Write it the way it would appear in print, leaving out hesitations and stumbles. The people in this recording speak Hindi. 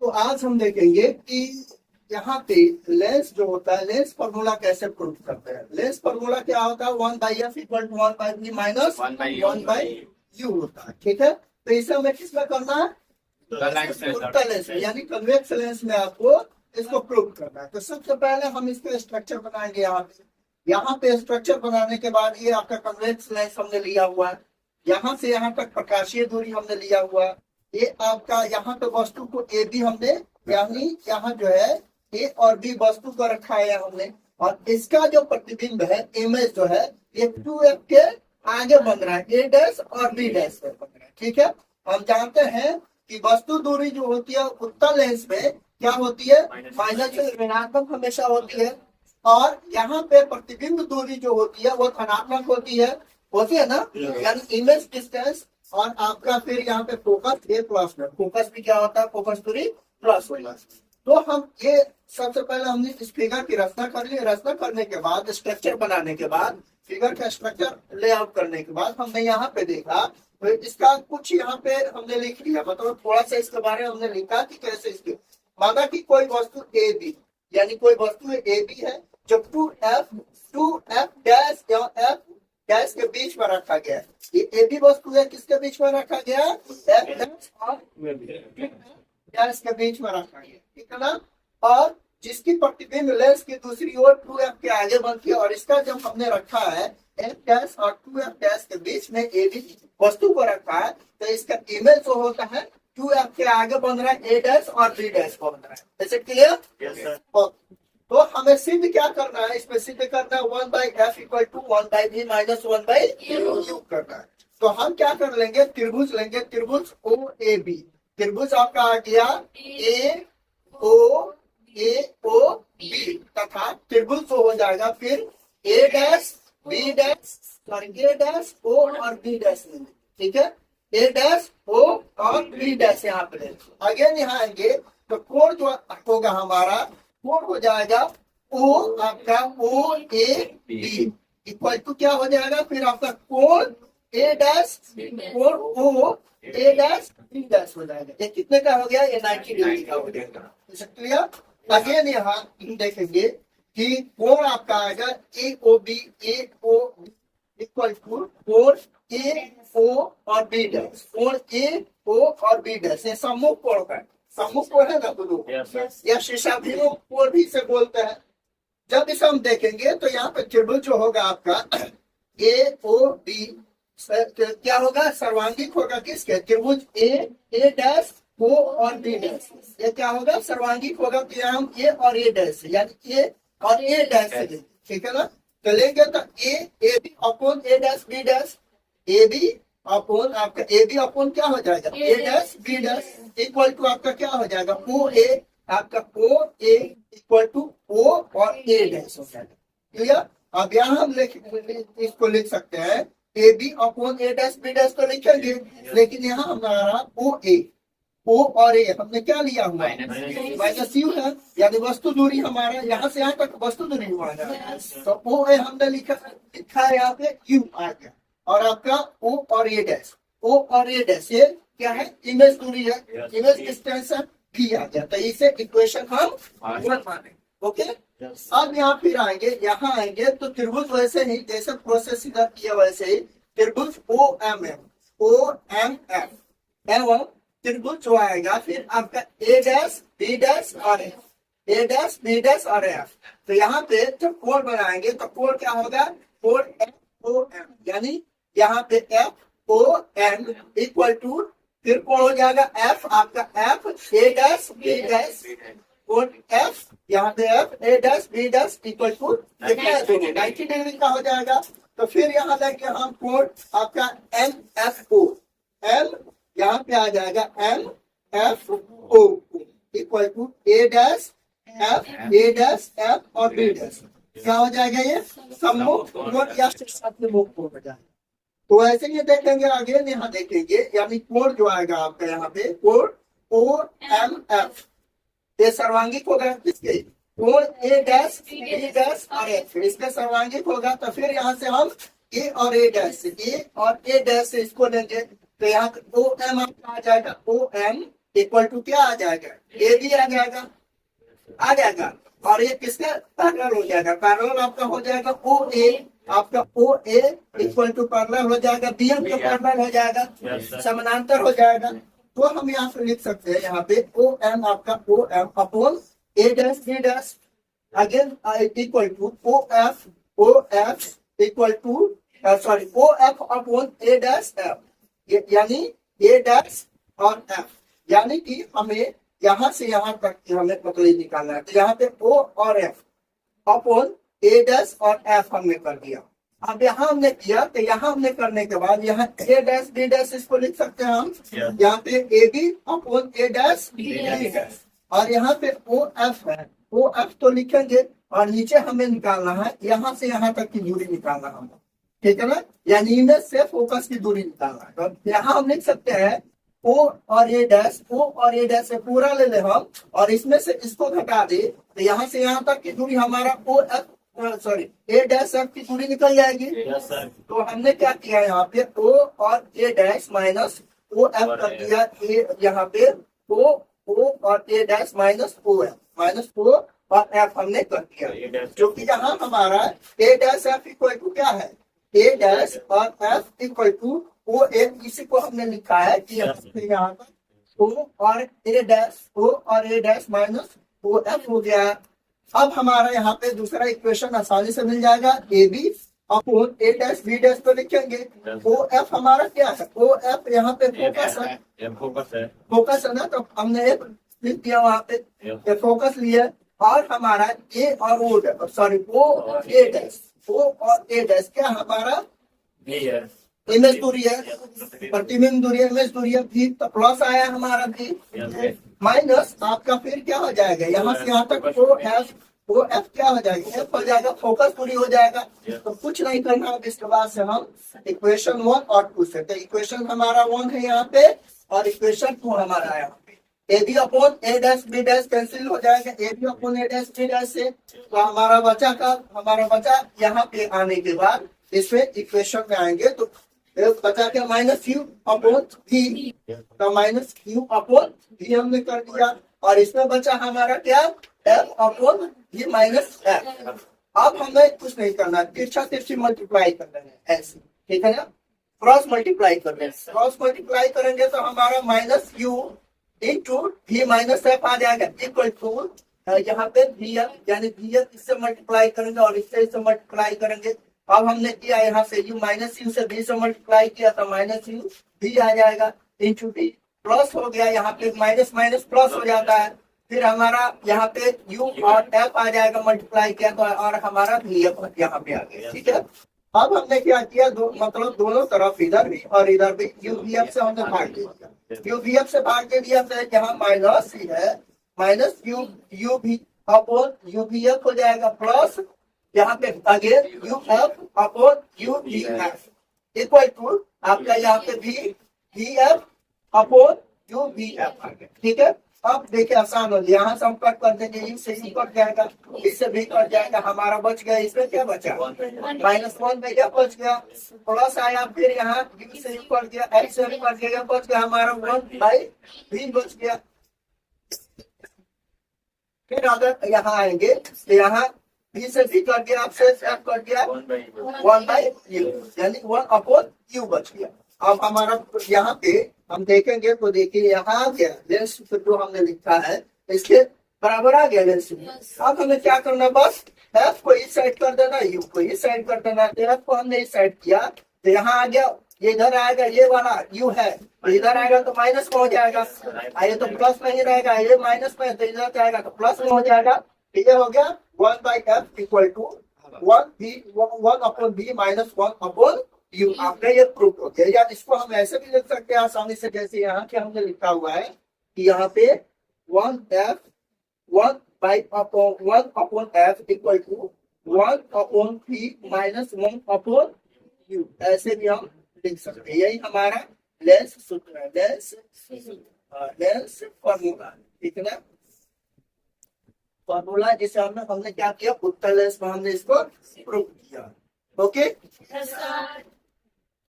तो आज हम देखेंगे कि यहाँ पे लेंस जो होता है, लेंस फॉर्मूला कैसे प्रूव करते हैं। लेंस फॉर्मूला क्या होता है, 1/f equal to 1/v minus 1/u होता है। ठीक है, तो इसे हमें किसमें करना है, उल्टा लेंस में, यानी कन्वेक्स लेंस में आपको इसको प्रूव करना है। तो सबसे पहले हम इसके स्ट्रक्चर बनाएंगे। यहाँ पे स्ट्रक्चर बनाने के बाद ये आपका कन्वेक्स लेंस हमने लिया हुआ है, यहाँ से यहाँ तक प्रकाशीय दूरी हमने लिया हुआ है। ये आपका यहाँ पे वस्तु को ए बी हमने, यानी यहाँ जो है ए और बी वस्तु को रखा है हमने, और इसका जो प्रतिबिंब है, इमेज जो है, ये 2f के आगे बन रहा है, ए डैश और बी डैश पे बन रहा है। ठीक है, हम जानते हैं कि वस्तु दूरी जो होती है उत्तल लेंस में क्या होती है, माइनस से ऋणात्मक हमेशा होती है, और यहाँ पे प्रतिबिंब दूरी जो होती है वो धनात्मक होती है ना, यानी इमेज डिस्टेंस। और आपका फिर यहाँ पे फोकस ए प्लस में, फोकस भी क्या होता है, फोकस दूरी प्लस होगा। तो हम ये सबसे पहले हमने इस फिगर की रचना कर ली। रचना करने के बाद, स्ट्रक्चर बनाने के बाद, फिगर का स्ट्रक्चर लेआउट करने के बाद हमने यहाँ पे देखा, तो इसका कुछ यहाँ पे हमने लिख लिया, मतलब थोड़ा सा इसके बारे में हमने लिखा कि कैसे इसकी, माना कि कोई वस्तु ए बी, यानी कोई वस्तु ए बी है जो 2f डैश या f डैश के बीच में रखा गया है। ये ए बी वस्तु है, किसके बीच में रखा गया, f डैश और डैश के बीच में रखा गया, ठीक है ना। और जिसकी प्रतिबिंब लेंस की दूसरी ओर 2f के आगे बनती है, और इसका जब हमने रखा है f डैश और 2f डैश के बीच में ए बी वस्तु को रखा है, तो इसका इमेज जो होता है 2f के आगे बन रहा है, ए डैश और बी डैश को बन रहा है। ऐसे क्लियर? Yes sir. तो हमें सिद्ध क्या करना है, इसमें सिद्ध करना है 1/f equal to 1/v minus 1/u करना है। तो हम क्या कर लेंगे, त्रिभुज लेंगे, त्रिभुज ओ ए बी। त्रिभुज आपका आ गया ए ओ बी, तथा त्रिभुज तो हो जाएगा फिर ए डैश बी डैश, सॉरी ए डैश ओ और बी डैश लेंगे। ठीक है, ए डैश ओ और बी डैश यहाँ पे लेंगे। अगेन यहाँ आएंगे तो कोण जो होगा हमारा, कोण हो जाएगा ओ, आपका ओ ए बी इक्वल टू क्या हो जाएगा, फिर आपका कोण ए डैश, कोण ओ ए डैश बी डैश हो जाएगा। ये कितने का हो गया, ये 90 डिग्री का हो जाएगा। क्लियर? अगेन यहाँ देखेंगे कि कोण आपका आएगा ए ओ बी इक्वल टू कोण ए ओ और बी डैश, कोण ए ओ और बी डैश, ये सम्मुख कोण का, सम्मुख कोण है ना दोनों, या शीर्षाभिमुख कोण भी इसे बोलते हैं। जब इसे हम देखेंगे तो यहाँ पे त्रिभुज जो होगा आपका ए ओ बी क्या होगा, सर्वांगिक होगा किसके, त्रिभुज ए डैश ओ और बी डैश। ये क्या होगा, सर्वांगिक होगा कि हम ए और ए डैश, यानी ए और ए डैश से लेंगे। ठीक है ना, तो लेंगे तो A B upon A dash B dash, A B upon आपका ए बी अपॉन क्या हो जाएगा, A dash B dash equal to आपका क्या हो जाएगा, ओ ए, आपका ओ ए इक्वल टू ओ और ए डैश हो जाएगा। क्लियर? अब यहाँ हम इसको लिख सकते हैं A B upon A dash B dash तो लिखेंगे, लेकिन यहाँ हमारा ओ और ए हमने क्या लिया हुआ, माइनस यू है, यानी वस्तु दूरी हमारा यहाँ से यहाँ तक वस्तु दूरी हुआ है, तो ओ ए हमने लिखा है यहाँ पे यू आ गया, और आपका ओ और ए डैश, ओ और ए डैश ये क्या है, इमेज दूरी है, इमेज डिस्टेंस भी आ गया। तो इसे इक्वेशन हम माने। ओके, अब यहाँ फिर आएंगे, यहाँ आएंगे तो त्रिभुज वैसे ही जैसे प्रोसेस इधर किया वैसे ही त्रिभुज ओ एम एफ एवं त्रिभुज जो आएगा फिर आपका ए डैश बी डैश और F, A dash B dash और एफ। तो यहाँ पे जब कोण बनाएंगे तो कोण क्या होगा, कोण एफ ओ एम, यानी यहाँ पे F O M equal to फिर कोण हो जाएगा एफ, आपका F A dash B dash, कोण एफ यहाँ पे F A dash B dash equal to 90 degree का हो जाएगा। तो फिर यहाँ लेंगे हम कोण आपका एम एफ ओ, एम यहाँ पे आ जाएगा M F O equal to A dash F A dash F और बी डैश, क्या हो जाएगा, ये सम्मुख कोण या शीर्षाभिमुख कोण हो जाएगा। तो ऐसे ही देखेंगे आगे, यहाँ देखेंगे यानी कोण जो आएगा आपका यहाँ पे कोण ओ एम एफ, ये सर्वांगिक होगा किसके, कोण ए डैश बी डैश और एफ, इसका सर्वांगिक होगा। तो फिर यहाँ से हम ए और ए डैश से इसको लेंगे, तो यहाँ ओ एम आ जाएगा, ओ एम इक्वल टू क्या आ जाएगा, ए बी आ जाएगा और ये किसका पैरेलल हो जाएगा, पैरेलल आपका हो जाएगा ओ ए, आपका ओ ए इक्वल टू पैरेलल हो जाएगा बी एम का पैरेलल हो जाएगा, समानांतर हो जाएगा। तो हम यहाँ पे लिख सकते हैं यहाँ पे ओ एम आपका O M upon A dash B dash again equal to O F equal to sorry O F upon A dash F, यानी ए डैश और एफ, यानी कि हमें यहाँ से यहाँ तक हमें मतलब निकालना है। तो यहाँ पे ओ और एफ अपॉन ए डैश और एफ हमने कर दिया। अब यहाँ हमने किया तो यहाँ हमने करने के बाद यहाँ ए डैश बी डैश इसको लिख सकते हैं हम, यहाँ पे A B upon A dash B dash और यहाँ पे ओ एफ है, ओ एफ तो लिखेंगे और नीचे हमें निकालना है यहाँ से यहाँ तक की दूरी निकालना है, ठीक है ना, यानी इमेज से फोकस की दूरी निकालना है। तो यहाँ हम लिख सकते हैं ओ और ए डैश से पूरा ले ले हम और इसमें से इसको घटा दे तो यहाँ से यहाँ तक की दूरी हमारा ओ एफ सॉरी ए डैश एफ की दूरी निकल जाएगी। तो हमने क्या किया यहाँ पे ओ और ए डैश माइनस ओ एफ कर दिया, ए यहाँ पे ओ और ए डैश माइनस ओ और एफ हमने कर दिया, जो कि यहाँ हमारा A dash F equal to क्या है, ए डैश और F equal to O F, इसी को हमने लिखा है कि यहाँ पर ओ और ए डैश माइनस ओ एफ हो गया। अब हमारा यहाँ पे दूसरा इक्वेशन आसानी से मिल जाएगा, A B upon A dash B dash को लिखेंगे। ओ एफ हमारा क्या है, ओ एफ यहाँ पे फोकस है ना, तो हमने एक लिख दिया वहाँ पे फोकस लिया और हमारा ए और ओ सॉरी ओ और ए डैश क्या हमारा इमेज दूरी है, प्रतिबिंब दूरी है, इमेज दूरी है भी, तो प्लस आया हमारा भी माइनस आपका फिर क्या हो जाएगा यहाँ से यहाँ तक ओ एफ क्या हो जाएगा, एफ हो जाएगा, फोकस दूरी हो जाएगा। तो कुछ नहीं करना है, इसके बाद से हम इक्वेशन 1 और 2 से, तो इक्वेशन हमारा 1 है यहाँ पे और इक्वेशन 2 हमारा है यहाँ पे। A B upon A dash B dash cancel हो जाएगा, A B upon A dash B dash से, तो हमारा बचा यहाँ पे आने के बाद इसमें इक्वेशन में आएंगे तो बचा क्या माइनस क्यू अपॉन वी, तो माइनस क्यू अपॉन वी हमने कर दिया और इसमें बचा हमारा क्या F upon V minus F. अब हमें कुछ नहीं करना, तिरछी मल्टीप्लाई कर देना है ऐसे, ठीक है ना, क्रॉस मल्टीप्लाई कर देना, क्रॉस मल्टीप्लाई करेंगे तो हमारा minus Q into V minus F आ जाएगा इक्वल टू यहाँ पे वी एफ, यानी वी एफ इससे मल्टीप्लाई करेंगे और इससे मल्टीप्लाई करेंगे। अब हमने किया यहाँ से u माइनस यू से v से मल्टीप्लाई किया तो माइनस यू v आ जाएगा इंटू वी, प्लस हो गया यहाँ पे माइनस माइनस प्लस हो जाता है, फिर हमारा यहाँ पे u और f आ जाएगा मल्टीप्लाई किया तो और हमारा v यहाँ पे आ गया, ठीक है। अब हमने क्या किया मतलब दोनों तरफ इधर भी और इधर भी u v f से हमने भाग दे दिया, u v f से भाग दे दिया तो यहाँ माइनस ही है, minus u v upon u v f हो जाएगा प्लस यहाँ पे again U F upon U V F equal to आपका यहाँ पे V F upon U V F आ गया, ठीक है। अब देखिए आसान हो गया, यहाँ से हम कट कर देंगे, यू से यू कट जाएगा, इससे भी कट जाएगा, हमारा बच गया, इसमें क्या बचा माइनस 1 में क्या बच गया, प्लस आया, फिर यहाँ यू से यू कट गया, एच से भी कट गया, बच गया हमारा 1 बाई वी बच गया। फिर अगर यहाँ आएंगे तो यहाँ बी से बी कर दिया, आपसे एफ कर दिया 1 बाई यू, यानी 1 अपॉन यू बच गया। अब हमारा यहाँ पे हम देखेंगे तो देखिए यहाँ आ गया लेंस जो हमने लिखा है इसके बराबर आ गया लेंस। अब हमें क्या करना, बस एफ को इस साइड कर देना, यू को इस साइड कर देना। एफ को हमने इस साइड किया तो यहाँ आ गया, ये इधर आएगा, ये वाला यू है तो इधर आएगा तो माइनस में हो जाएगा, ये तो प्लस में ही रहेगा, ये माइनस में तो इधर जाएगा तो प्लस में हो जाएगा। ये हो गया 1 by F equal to 1 upon B minus 1 upon U. आपने ये प्रूफ हो गया, या इसको हम ऐसे भी लिख सकते हैं आसानी से, जैसे यहाँ के हमने लिखा हुआ है कि यहाँ पे 1 upon F equal to 1 upon B minus 1 upon U, ऐसे भी हम लिख सकते हैं। यही हमारा लेंस सूत्र है, लेंस फॉर्मूला, ठीक है ना, फॉर्मूला जिसे हमने क्या किया उत्तर लेंस में हमने इसको प्रूव किया। ओके।